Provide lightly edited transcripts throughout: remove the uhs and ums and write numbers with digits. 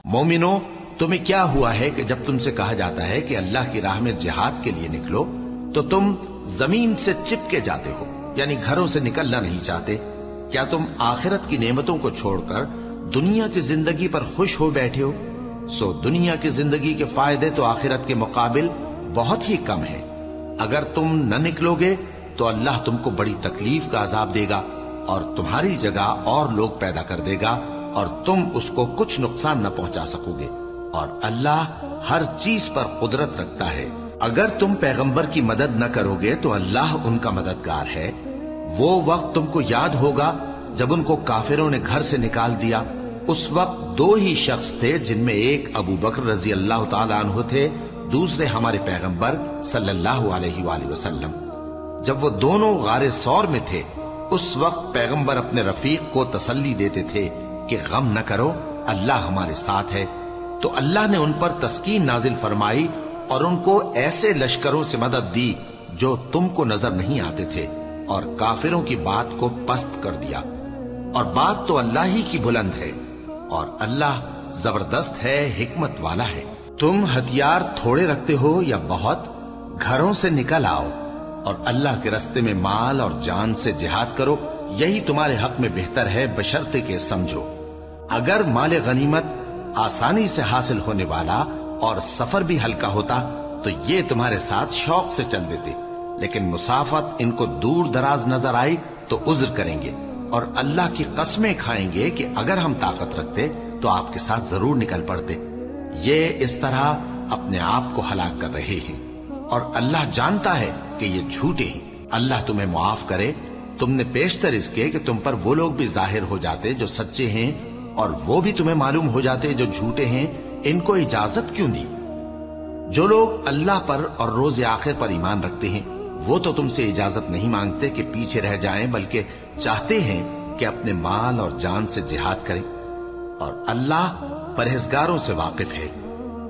मोमिनो, तुम्हें क्या हुआ है कि जब तुमसे कहा जाता है कि अल्लाह की राह में जिहाद के लिए निकलो तो तुम जमीन से चिपके जाते हो, यानी घरों से निकलना नहीं चाहते? क्या तुम आखिरत की नेमतों को छोड़कर दुनिया की जिंदगी पर खुश हो बैठे हो? सो दुनिया की जिंदगी के फायदे तो आखिरत के मुकाबिल बहुत ही कम है। अगर तुम न निकलोगे तो अल्लाह तुमको बड़ी तकलीफ का अजाब देगा और तुम्हारी जगह और लोग पैदा कर देगा और तुम उसको कुछ नुकसान न पहुंचा सकोगे। और अल्लाह हर चीज पर कुदरत रखता है। अगर तुम पैगंबर की मदद न करोगे तो अल्लाह उनका मददगार है। वो वक्त तुमको याद होगा जब उनको काफिरों ने घर से निकाल दिया। उस वक्त दो ही शख्स थे, जिनमें एक अबू बकर रजी अल्लाह ताला अन्हु थे, दूसरे हमारे पैगंबर सल्लल्लाहु अलैहि वसल्लम। जब वो दोनों गारे सौर में थे, उस वक्त पैगंबर अपने रफीक को तसल्ली देते थे कि गम न करो, अल्लाह हमारे साथ है। तो अल्लाह ने उन पर तस्कीन नाजिल फरमाई और उनको ऐसे लश्करों से मदद दी जो तुमको नजर नहीं आते थे, और काफिरों की बात को पस्त कर दिया। और बात तो अल्लाह ही की बुलंद है, और अल्लाह जबरदस्त है, हिकमत वाला है। तुम हथियार थोड़े रखते हो या बहुत, घरों से निकल आओ और अल्लाह के रास्ते में माल और जान से जिहाद करो, यही तुम्हारे हक में बेहतर है, बशर्ते के समझो। अगर माल गनीमत आसानी से हासिल होने वाला और सफर भी हल्का होता तो ये तुम्हारे साथ शौक से चल देते, लेकिन मुसाफत इनको दूर दराज नजर आई तो उज्र करेंगे और अल्लाह की कसमें खाएंगे कि अगर हम ताकत रखते तो आपके साथ जरूर निकल पड़ते। ये इस तरह अपने आप को हलाक कर रहे हैं और अल्लाह जानता है कि ये झूठे हैं। अल्लाह तुम्हें मुआफ करे। तुमने पेशतर इसके कि तुम पर वो लोग भी जाहिर हो जाते जो सच्चे हैं और वो भी तुम्हें मालूम हो जाते जो झूठे हैं। इनको इजाजत क्यों दी? जो लोग अल्लाह पर और रोज आखिर पर ईमान रखते हैं वो तो तुमसे इजाजत नहीं मांगते कि पीछे रह जाएं, बल्कि चाहते हैं कि अपने माल और जान से जिहाद करें। और अल्लाह परहेजगारों से वाकिफ है।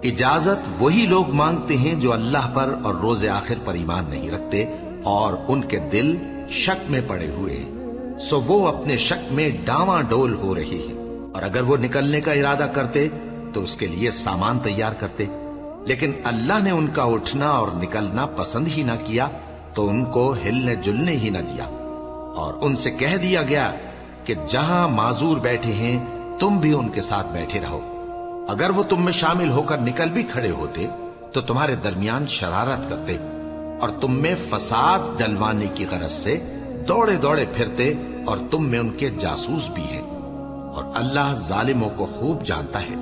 इजाजत वही लोग मांगते हैं जो अल्लाह पर और रोज आखिर पर ईमान नहीं रखते और उनके दिल शक में पड़े हुए हैं, सो वो अपने शक में डावाडोल हो रही है। और अगर वो निकलने का इरादा करते तो उसके लिए सामान तैयार करते, लेकिन अल्लाह ने उनका उठना और निकलना पसंद ही ना किया तो उनको हिलने जुलने ही ना दिया। और उनसे कह दिया गया कि जहां माजूर बैठे हैं तुम भी उनके साथ बैठे रहो। अगर वो तुम में शामिल होकर निकल भी खड़े होते तो तुम्हारे दरमियान शरारत करते और तुम में फसाद डलवाने की गरज से दौड़े दौड़े फिरते और तुम में उनके जासूस भी हैं। और अल्लाह जालिमों को खूब जानता है।